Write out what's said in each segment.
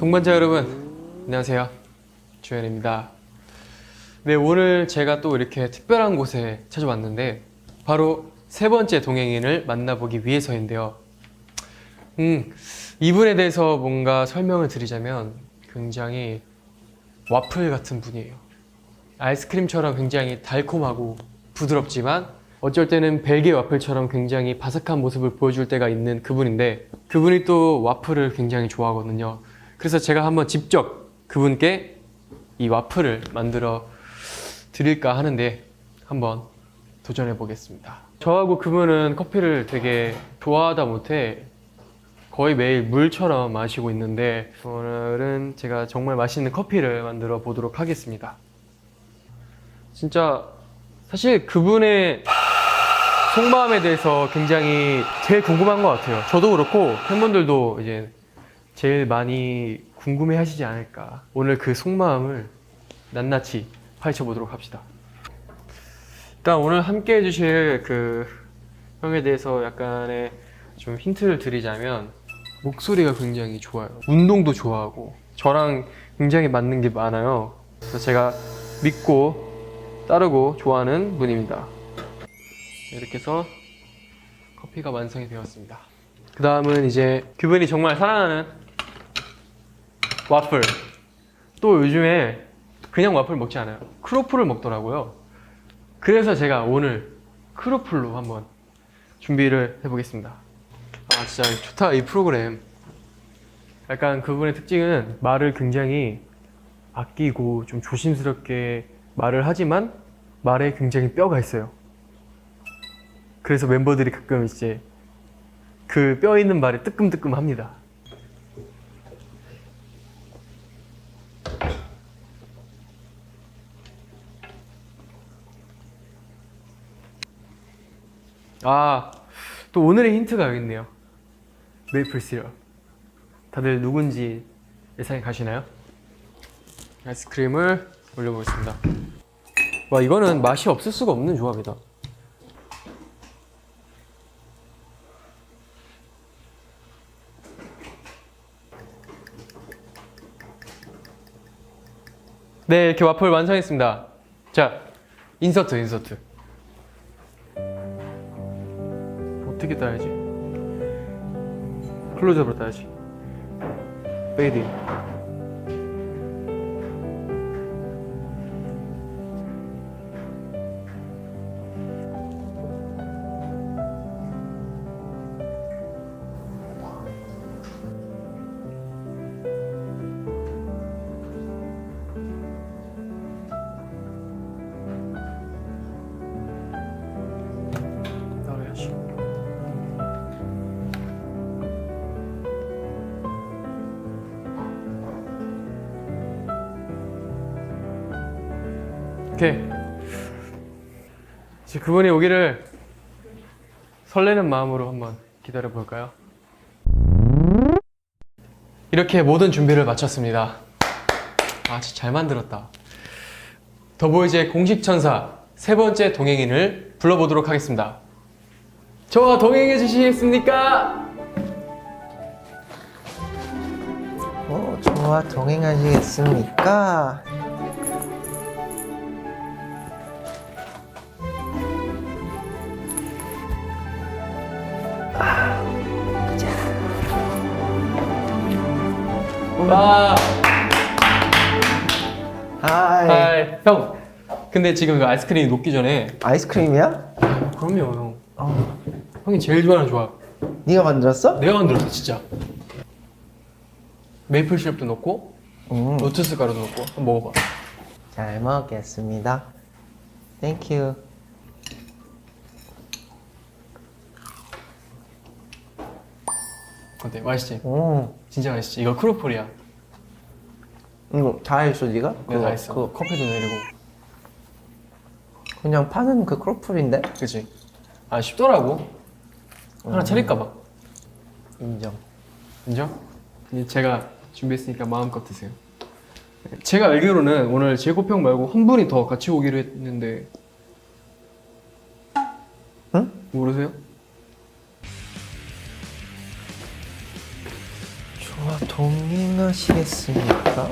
동반자 여러분, 안녕하세요. 주현입니다. 네, 오늘 제가 또 이렇게 특별한 곳에 찾아왔는데 바로 세 번째 동행인을 만나보기 위해서인데요. 이분에 대해서 뭔가 설명을 드리자면 굉장히 와플 같은 분이에요. 아이스크림처럼 굉장히 달콤하고 부드럽지만 어쩔 때는 벨기에 와플처럼 굉장히 바삭한 모습을 보여줄 때가 있는 그분인데, 그분이 또 와플을 굉장히 좋아하거든요. 그래서 제가 한번 직접 그분께 이 와플을 만들어 드릴까 하는데 한번 도전해 보겠습니다. 저하고 그분은 커피를 되게 좋아하다 못해 거의 매일 물처럼 마시고 있는데, 오늘은 제가 정말 맛있는 커피를 만들어 보도록 하겠습니다. 진짜 사실 그분의 속마음에 대해서 굉장히 제일 궁금한 것 같아요. 저도 그렇고 팬분들도 이제 제일 많이 궁금해 하시지 않을까. 오늘 그 속마음을 낱낱이 파헤쳐 보도록 합시다. 일단 오늘 함께 해주실 그 형에 대해서 약간의 좀 힌트를 드리자면, 목소리가 굉장히 좋아요. 운동도 좋아하고 저랑 굉장히 맞는 게 많아요. 그래서 제가 믿고 따르고 좋아하는 분입니다. 이렇게 해서 커피가 완성이 되었습니다. 그 다음은 이제 그분이 정말 사랑하는 와플. 또 요즘에 그냥 와플 먹지 않아요. 크로플을 먹더라고요. 그래서 제가 오늘 크로플로 한번 준비를 해보겠습니다. 아, 진짜 좋다, 이 프로그램. 약간 그분의 특징은 말을 굉장히 아끼고 좀 조심스럽게 말을 하지만 말에 굉장히 뼈가 있어요. 그래서 멤버들이 가끔 이제 그 뼈 있는 말에 뜨끔뜨끔 합니다. 아, 또 오늘의 힌트가 여기 있네요. 메이플 시럽. 다들 누군지 예상이 가시나요? 아이스크림을 올려보겠습니다. 와, 이거는 맛이 없을 수가 없는 조합이다. 네, 이렇게 와플 완성했습니다. 자, 인서트. 어떻게 따야지? 클로즈업으로 따야지. 페이드 인. 따라야지. 오케이. 이제 그분이 오기를 설레는 마음으로 한번 기다려 볼까요? 이렇게 모든 준비를 마쳤습니다. 아, 진짜 잘 만들었다. 더보이즈의 공식 천사 세 번째 동행인을 불러보도록 하겠습니다. 저와 동행해 주시겠습니까? 저와 동행하시겠습니까? 아, 하이. 하이. 형, 근데 지금 그 아이스크림이 녹기 전에. 아이스크림이야? 그럼요, 형. 형이 제일 좋아하는 조합. 네가 만들었어? 내가 만들었어, 진짜. 메이플 시럽도 넣고 로투스 가루도 넣고. 한번 먹어봐. 잘 먹겠습니다. 땡큐. 어때? 맛있지? 오, 진짜 맛있지? 이거 크로플이야. 이거 다 했어 네가? 내가 다 했어. 그거 커피도 내리고. 그냥 파는 그 크로플인데? 그치? 아, 쉽더라고. 하나 차릴까봐. 인정. 인정? 이제 제가 준비했으니까 마음껏 드세요. 제가 알기로는 오늘 제곱 형 말고 한 분이 더 같이 오기로 했는데. 응? 모르세요? 좋아. 동행하시겠습니까?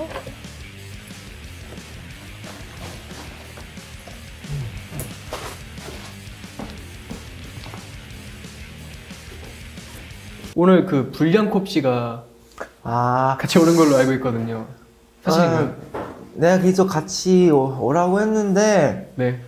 오늘 그 불량콥 씨가 아, 같이 오는 걸로 알고 있거든요. 사실인가요? 내가 계속 같이 오라고 했는데 네.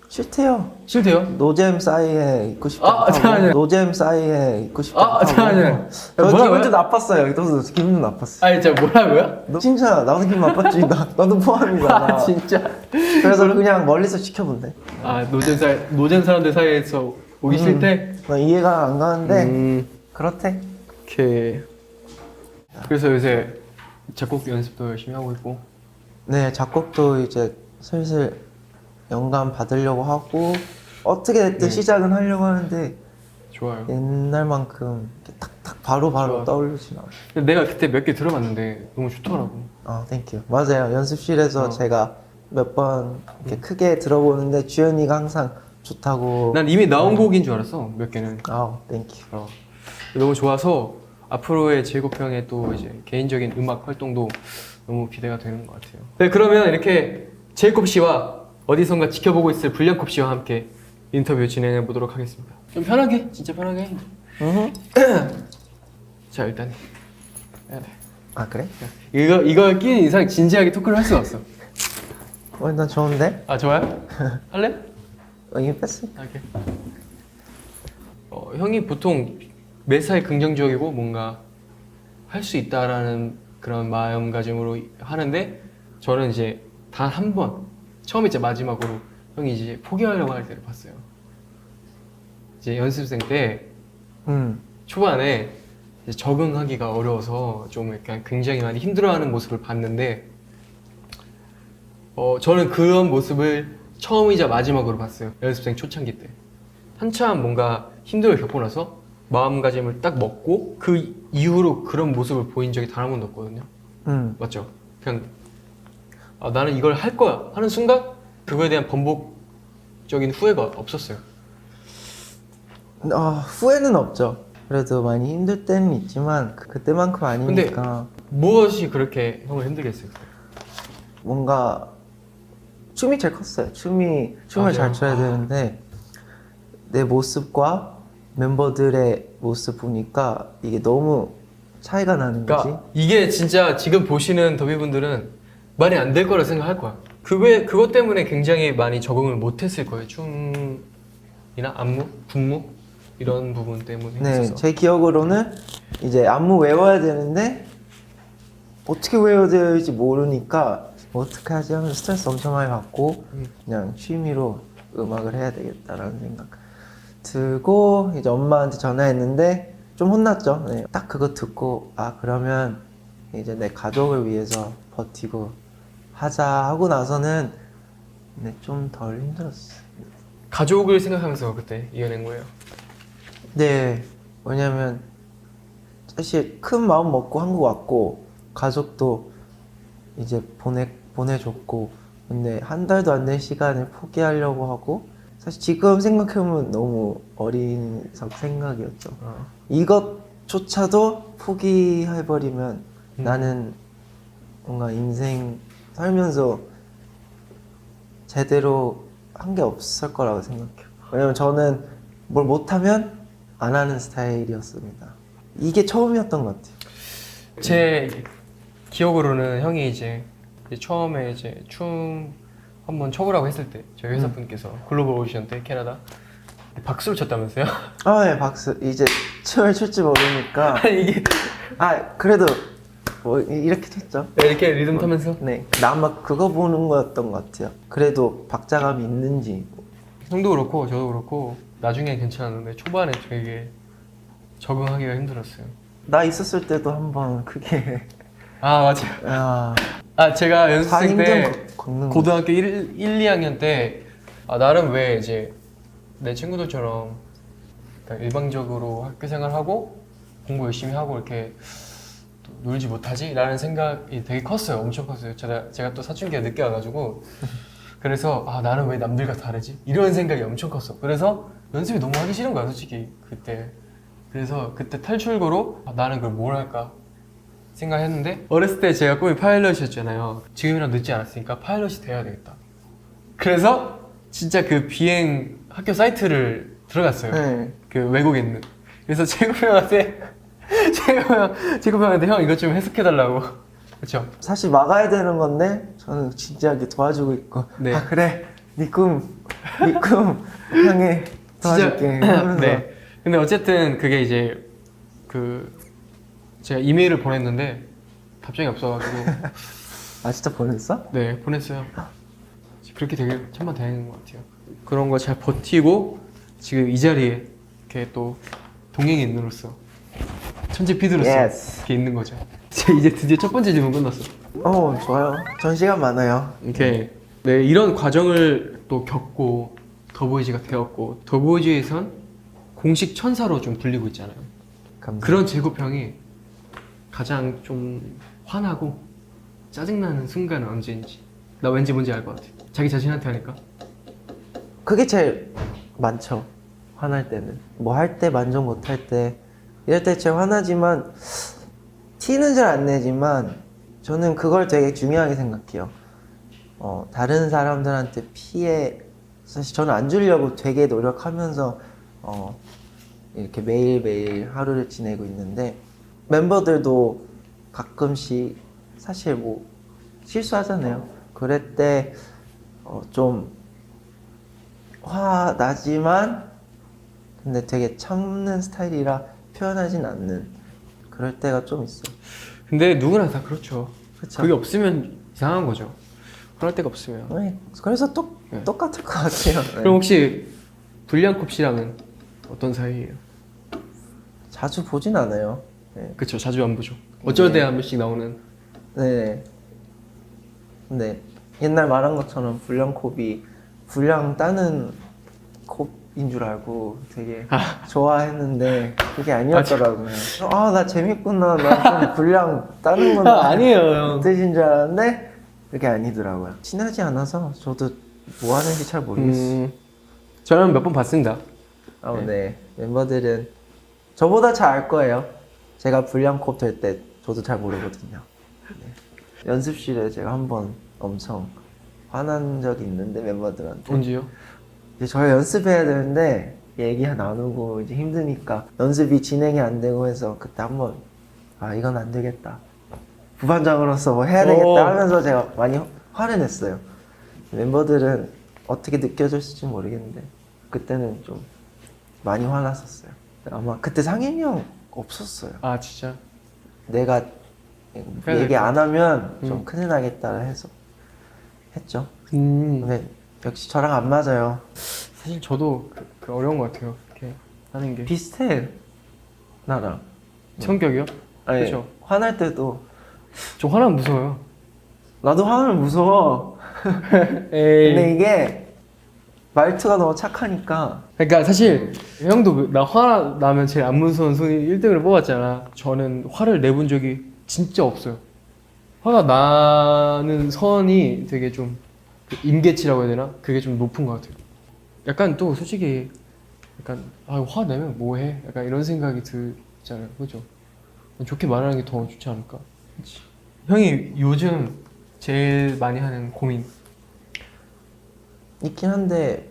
싫대요. 싫대요? 노잼 사이에 있고 싶지 아, 않다고. 잠깐만요. 노잼 사이에 있고 싶지 아, 않다고. 잠깐만요. 저 뭐라고요? 기분도 나빴어요. 저도 기분도 나빴어. 아니, 진짜 뭐라고요? 너 진짜 나도 기분 나빴지. 나도 포함이잖아. 아, 진짜. 그래서 그냥 멀리서 지켜본대. 아, 노잼 사람들 사이에서 오기 싫대? 나 이해가 안 가는데 음, 그렇대. 오케이. 그래서 요새 작곡 연습도 열심히 하고 있고. 네, 작곡도 이제 슬슬 영감 받으려고 하고 어떻게 됐든 네. 시작은 하려고 하는데 좋아요. 옛날만큼 이렇게 탁탁 바로바로 좋아. 떠오르진 않아. 근데 내가 그때 몇 개 들어봤는데 너무 좋더라고. 아, 땡큐. 맞아요. 연습실에서 제가 몇 번 이렇게 크게 들어보는데 주현이가 항상 좋다고. 난 이미 나온 곡인 줄 알았어, 몇 개는. 아, 땡큐. 너무 좋아서 앞으로의 제이콥 형의 또 이제 개인적인 음악 활동도 너무 기대가 되는 것 같아요. 네, 그러면 이렇게 제이콥 씨와 어디선가 지켜보고 있을 불량콥 씨와 함께 인터뷰 진행해 보도록 하겠습니다. 좀 편하게, 진짜 편하게. 자, 일단 해야 돼. 아, 그래? 이거 끼는 이상 진지하게 토크를 할 수가 없어. 난 좋은데? 아, 좋아요? 할래? 이미 뺐어. 오케이. 형이 보통 매사에 긍정적이고 뭔가 할 수 있다라는 그런 마음가짐으로 하는데 저는 이제 단 한 번 처음이자 마지막으로 형이 이제 포기하려고 할 때를 봤어요. 이제 연습생 때 초반에 이제 적응하기가 어려워서 좀 약간 굉장히 많이 힘들어하는 모습을 봤는데 저는 그런 모습을 처음이자 마지막으로 봤어요. 연습생 초창기 때 한참 뭔가 힘듦을 겪고 나서 마음가짐을 딱 먹고 그 이후로 그런 모습을 보인 적이 단 한 번도 없거든요. 맞죠? 그냥 나는 이걸 할 거야 하는 순간 그거에 대한 번복적인 후회가 없었어요. 후회는 없죠. 그래도 많이 힘들 때는 있지만 그때만큼 아니니까. 무엇이 그렇게 형을 힘들게 했어요? 뭔가 춤이 제일 컸어요. 춤을 맞아요. 잘 춰야 되는데 내 모습과 멤버들의 모습 보니까 이게 너무 차이가 나는 거지. 그러니까 이게 진짜 지금 보시는 더비분들은 말이 안 될 거라 생각할 거야. 그것 때문에 굉장히 많이 적응을 못했을 거예요. 춤이나 안무, 군무 이런 부분 때문에 네, 있어서. 제 기억으로는 이제 안무 외워야 되는데 어떻게 외워야 될지 모르니까 어떻게 하지 하면서 스트레스 엄청 많이 받고 그냥 취미로 음악을 해야 되겠다라는 생각 들고 이제 엄마한테 전화했는데 좀 혼났죠. 네, 딱 그거 듣고 그러면 이제 내 가족을 위해서 버티고 하자 하고 나서는 좀 덜 힘들었어요. 가족을 생각하면서 그때 이겨낸 거예요. 네, 왜냐면 사실 큰 마음 먹고 한국 왔고 가족도 이제 보내줬고 근데 한 달도 안 된 시간을 포기하려고 하고 사실 지금 생각해보면 너무 어린 생각이었죠. 이것조차도 포기해버리면 나는 뭔가 인생 살면서 제대로 한 게 없을 거라고 생각해요. 왜냐면 저는 뭘 못하면 안 하는 스타일이었습니다. 이게 처음이었던 것 같아요. 제 기억으로는 형이 이제 처음에 이제 춤 한번 춰보라고 했을 때 저희 회사분께서 글로벌 오디션 때 캐나다 박수를 쳤다면서요? 네, 박수. 이제 춤을 출 줄 모르니까. 이게 그래도 뭐 이렇게 췄죠. 이렇게 리듬 타면서? 네, 나 아마 그거 보는 거였던 것 같아요. 그래도 박자감이 있는지. 형도 그렇고 저도 그렇고 나중엔 괜찮았는데 초반에 되게 적응하기가 힘들었어요. 나 있었을 때도 한번 크게. 맞아요. 제가 연습생 때 걷는 고등학교 1, 2학년 때 나름 왜 이제 내 친구들처럼 일방적으로 학교 생활하고 공부 열심히 하고 이렇게 또 놀지 못하지? 라는 생각이 되게 컸어요. 엄청 컸어요. 제가 또 사춘기가 늦게 와가지고 그래서 나는 왜 남들과 다르지? 이런 생각이 엄청 컸어. 그래서 연습이 너무 하기 싫은 거야 솔직히 그때. 그래서 그때 탈출구로 나는 그걸 뭘 할까? 생각했는데 어렸을 때 제가 꿈이 파일럿이었잖아요. 지금이랑 늦지 않았으니까 파일럿이 돼야 되겠다. 그래서 진짜 그 비행 학교 사이트를 들어갔어요. 네. 그 외국에 있는. 그래서 제국 형한테 형 이것 좀 해석해달라고. 그렇죠? 사실 막아야 되는 건데 저는 진지하게 도와주고 있고 네. 아 그래 네 꿈 향해 도와줄게 하면서 네. 근데 어쨌든 그게 이제 그 제가 이메일을 보냈는데 답장이 없어가지고 아 진짜 보냈어? 네 보냈어요. 그렇게 되게 천만다행인 것 같아요. 그런 거 잘 버티고 지금 이 자리에 이렇게 또 동행인으로서 천재 피드로서 Yes. 이렇게 있는 거죠. 이제 드디어 첫 번째 질문 끝났어. 좋아요. 전 시간 많아요. 이렇게 네 이런 과정을 또 겪고 더보이즈가 되었고 더보이즈에선 공식 천사로 좀 불리고 있잖아요. 감사합니다. 그런 제고평이 가장 좀 화나고 짜증나는 순간은 언제인지 나 왠지 뭔지 알 것 같아. 자기 자신한테 하니까. 그게 제일 많죠. 화날 때는 뭐 할 때 만족 못 할 때 이럴 때 제일 화나지만 티는 잘 안 내지만 저는 그걸 되게 중요하게 생각해요. 다른 사람들한테 피해 사실 저는 안 주려고 되게 노력하면서 이렇게 매일매일 하루를 지내고 있는데 멤버들도 가끔씩 사실 뭐 실수하잖아요. 그럴 때 좀 화나지만 근데 되게 참는 스타일이라 표현하진 않는 그럴 때가 좀 있어요. 근데 누구나 다 그렇죠. 그쵸? 그게 없으면 이상한 거죠. 그럴 데가 없으면. 네, 그래서 네. 똑같을 것 같아요. 네. 그럼 혹시 불량컵 씨랑은 어떤 사이예요? 자주 보진 않아요. 네. 그쵸, 자주 안 보죠. 어쩔 네. 때 한 번씩 나오는. 네. 근데 옛날 말한 것처럼 불량콥이 불량 따는 콥인 줄 알고 되게 좋아했는데 그게 아니었더라고요. 나 재밌구나. 나 좀 불량 따는구나. 아니에요, 형. 뜻인 줄 알았는데 그게 아니더라고요. 친하지 않아서 저도 뭐 하는지 잘 모르겠어요. 저는 몇 번 봤습니다. 네. 멤버들은 저보다 잘 알 거예요. 제가 불량콥 될 때 저도 잘 모르거든요. 네. 연습실에 제가 한번 엄청 화난 적이 있는데 멤버들한테 언제요? 이제 저희 연습해야 되는데 얘기 나누고 이제 힘드니까 연습이 진행이 안 되고 해서 그때 한번 이건 안 되겠다. 부반장으로서 뭐 해야 되겠다 하면서 제가 많이 화를 냈어요. 멤버들은 어떻게 느껴졌을지 모르겠는데 그때는 좀 많이 화났었어요. 아마 그때 상현이 형 없었어요. 아, 진짜? 내가 해야 얘기 될 안 하면 좀 큰일 나겠다 해서 했죠. 근데 역시 저랑 안 맞아요. 사실 저도 그 어려운 것 같아요. 이렇게 하는 게. 비슷해 나랑. 성격이요? 아니, 그쵸. 화날 때도 저 화나면 무서워요. 나도 화나면 무서워. 에이. 근데 이게 말투가 너무 착하니까 그러니까 사실 형도 나 화나면 제일 안 무서운 순위 1등을 뽑았잖아. 저는 화를 내본 적이 진짜 없어요. 화가 나는 선이 되게 좀그 임계치라고 해야 되나? 그게 좀 높은 것 같아요. 약간 또 솔직히 약간 화 내면 뭐해? 약간 이런 생각이 들잖아요. 그죠? 좋게 말하는 게 더 좋지 않을까? 그치. 형이 요즘 제일 많이 하는 고민. 있긴 한데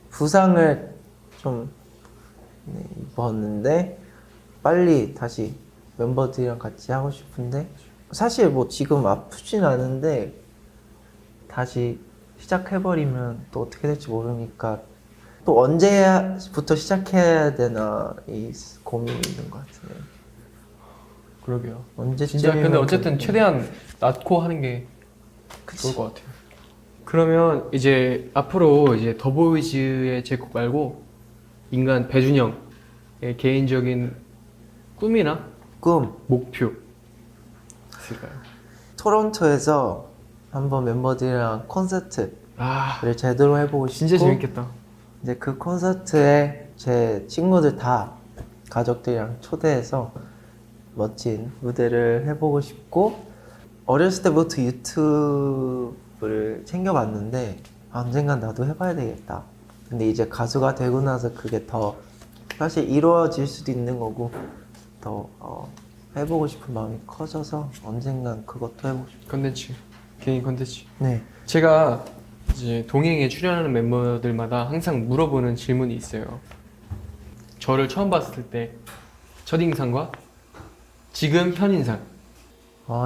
부상을 좀 입었는데 빨리 다시 멤버들이랑 같이 하고 싶은데 사실 뭐 지금 아프진 않은데 다시 시작해버리면 또 어떻게 될지 모르니까 또 언제부터 시작해야 되나 이 고민이 있는 것 같아요. 그러게요. 언제쯤 진짜 근데 어쨌든 최대한 낳고 하는 게 좋을 것 같아요. 그러면 이제 앞으로 이제 더보이즈의 제 곡 말고 인간 배준영의 개인적인 꿈이나 꿈 목표 있을까요? 토론토에서 한번 멤버들이랑 콘서트를 아 제대로 해보고 싶고 진짜 재밌겠다. 이제 그 콘서트에 제 친구들 다 가족들이랑 초대해서 멋진 무대를 해보고 싶고 어렸을 때부터 유튜브를 챙겨봤는데 언젠간 나도 해봐야 되겠다. 근데 이제 가수가 되고 나서 그게 더 사실 이루어질 수도 있는 거고 더 해보고 싶은 마음이 커져서 언젠간 그것도 해보고 싶어요. 컨텐츠, 개인 컨텐츠. 네. 제가 이제 동행에 출연하는 멤버들마다 항상 물어보는 질문이 있어요. 저를 처음 봤을 때 첫인상과 지금 현인상.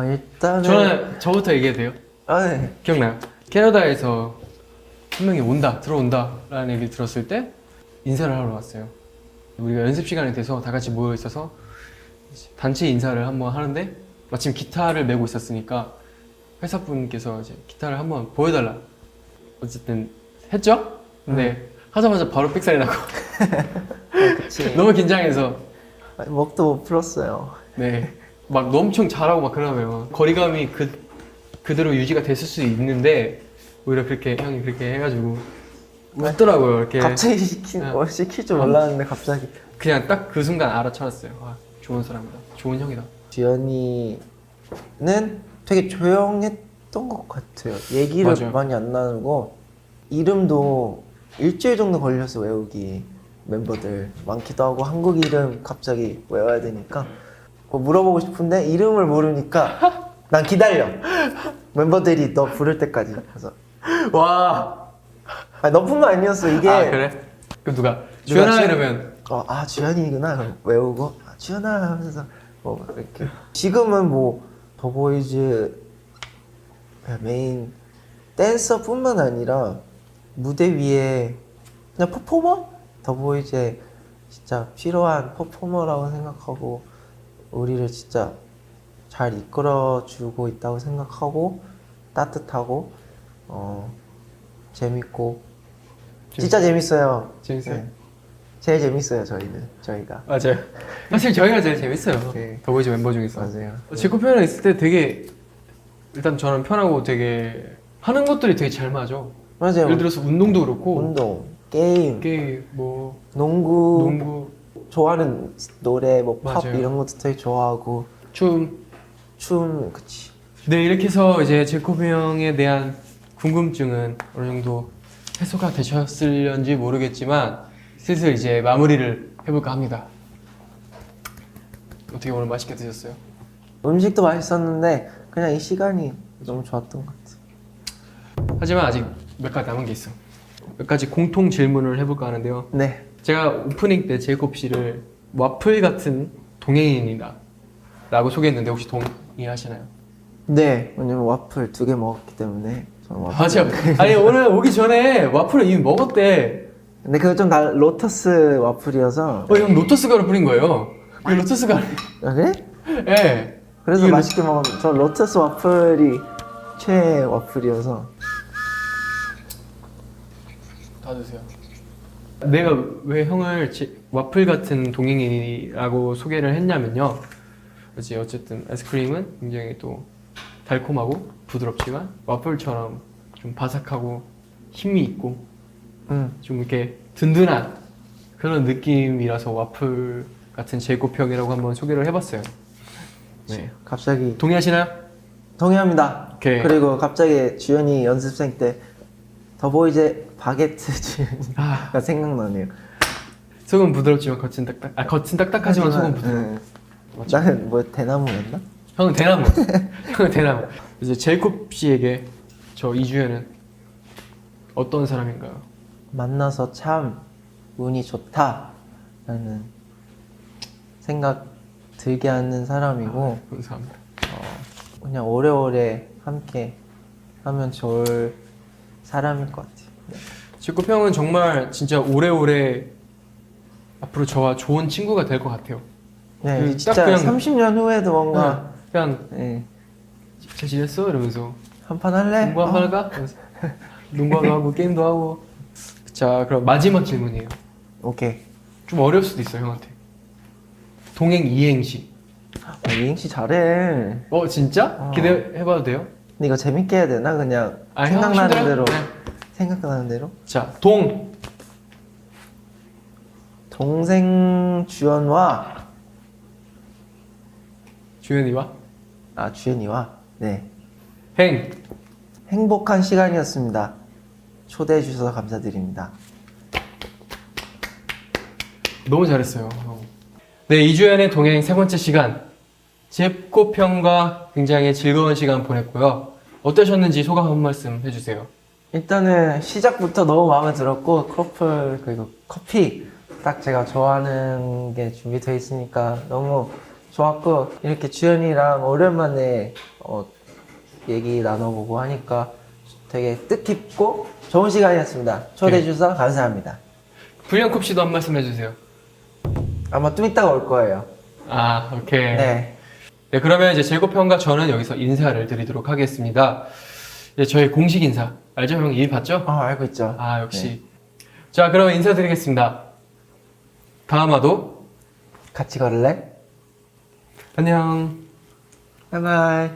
일단은 저는 저부터 얘기해도 돼요? 네. 기억나요? 캐나다에서 한 명이 들어온다 라는 얘기를 들었을 때 인사를 하러 왔어요. 우리가 연습 시간이 돼서 다 같이 모여 있어서 단체 인사를 한번 하는데 마침 기타를 메고 있었으니까 회사분께서 이제 기타를 한번 보여달라. 어쨌든 했죠? 근데 하자마자 바로 삑살이 나고 그치. 너무 긴장해서 먹도 못 풀었어요. 네, 막 엄청 잘하고 막 그러면 거리감이 그대로 유지가 됐을 수 있는데 오히려 그렇게 형이 그렇게 해가지고 웃더라고요. 이렇게 갑자기 네. 시킬 줄 몰랐는데 갑자기. 그냥 딱 그 순간 알아차렸어요. 아, 좋은 사람이다. 좋은 형이다. 주연이는 되게 조용했던 것 같아요. 얘기를 맞아요. 많이 안 나누고 이름도 일주일 정도 걸려서 외우기. 멤버들 많기도 하고 한국 이름 갑자기 외워야 되니까 뭐 물어보고 싶은데 이름을 모르니까 난 기다려. 멤버들이 너 부를 때까지. 그래서 와. 너뿐만 아니었어 이게. 아 그래? 그럼 누가? 주연아 이러면 주연이구나. 그럼 외우고 주연아 하면서 뭐 이렇게. 지금은 뭐 더보이즈 메인 댄서뿐만 아니라 무대 위에 그냥 퍼포머? 더보이즈에 진짜 필요한 퍼포머라고 생각하고 우리를 진짜 잘 이끌어주고 있다고 생각하고 따뜻하고 재밌고 진짜 재밌어요. 재밌어요? 네. 제일 재밌어요 저희가. 맞아요. 사실 저희가 제일 재밌어요. 네. 더보이즈 멤버 중에서. 맞아요. 제코 편에 있을 때 되게 일단 저는 편하고 되게 하는 것들이 되게 잘 맞아. 맞아요. 예를 들어서 운동도 그렇고 운동, 게임, 뭐 농구, 농구, 좋아하는 노래, 뭐 팝 맞아요. 이런 것도 되게 좋아하고 춤. 그치. 네, 이렇게 해서 이제 제코비 형에 대한 궁금증은 어느 정도 해소가 되셨을런지 모르겠지만 슬슬 이제 마무리를 해볼까 합니다. 어떻게 오늘 맛있게 드셨어요? 음식도 맛있었는데 그냥 이 시간이 너무 좋았던 것 같아. 하지만 아직 몇 가지 남은 게 있어. 몇 가지 공통 질문을 해볼까 하는데요. 네. 제가 오프닝 때 제이콥 씨를 와플 같은 동행인이다 라고 소개했는데 혹시 동의하시나요? 네. 왜냐면 와플 2개 먹었기 때문에 저는 와플. 맞아요. 아니 오늘 오기 전에 와플을 이미 먹었대. 근데 그거 좀 로터스 와플이어서. 형 로터스 가루 뿌린 거예요. 이게 로터스 가루. 아, 그래? 예. 네. 그래서 맛있게 먹었는데 저 로터스 와플이 최애 와플이어서. 다 드세요. 내가 왜 형을 와플 같은 동행인이라고 소개를 했냐면요. 어쨌든 아이스크림은 굉장히 또 달콤하고 부드럽지만 와플처럼 좀 바삭하고 힘이 있고 좀 이렇게 든든한 그런 느낌이라서 와플 같은 제이콥 형이라고 한번 소개를 해봤어요. 네. 갑자기 동의하시나요? 동의합니다. 오케이. 그리고 갑자기 주연이 연습생 때 더보이즈 바게트 주연이가 생각나네요. 속은 부드럽지만 겉은 딱딱하지만 속은 부드러워. 네. 나는 뭐 대나무였나? 형은 대나무. 형은 대나무. 이제 제이콥 씨에게 저 이주연은 어떤 사람인가요? 만나서 참 운이 좋다라는 생각 들게 하는 사람이고 감사합니다. 그냥 오래오래 함께 하면 좋을 사람일 것 같아요. 네. 제이콥 형은 정말 진짜 오래오래 앞으로 저와 좋은 친구가 될 것 같아요. 네, 딱 진짜 그냥- 30년 후에도 뭔가 그냥 네, 잘 지냈어? 이러면서 한판 할래? 농구 한번 할까? 이러면서 농구도 하고 게임도 하고. 자, 그럼 마지막 질문이에요. 오케이. 좀 어려울 수도 있어요, 형한테. 동행 이행시. 이행시 잘해. 진짜? 기대해봐도 돼요? 근데 이거 재밌게 해야 되나? 그냥 형 생각나는 힘들어요? 대로. 네. 생각나는 대로. 자, 동생 주연과 주연이와 주연이와 네 행. 행복한 시간이었습니다. 초대해 주셔서 감사드립니다. 너무 잘했어요. 네, 이주연의 동행 세 번째 시간 제코프 형과 굉장히 즐거운 시간 보냈고요. 어떠셨는지 소감 한 말씀 해주세요. 일단은 시작부터 너무 마음에 들었고 크로플 그리고 커피 딱 제가 좋아하는 게 준비되어 있으니까 너무 좋았고 이렇게 주연이랑 오랜만에 얘기 나눠보고 하니까 되게 뜻깊고 좋은 시간이었습니다. 초대해 주셔서 감사합니다. 불량컵 씨도 한 말씀 해주세요. 아마 좀 이따가 올 거예요. 아, 오케이. 네. 네, 그러면 이제 제코프 형과 저는 여기서 인사를 드리도록 하겠습니다. 이제 저희 공식 인사. 알죠? 형 이미 봤죠? 알고 있죠. 아, 역시. 자, 그러면 인사드리겠습니다. 다음화도 같이 걸을래? 안녕. 바이바이.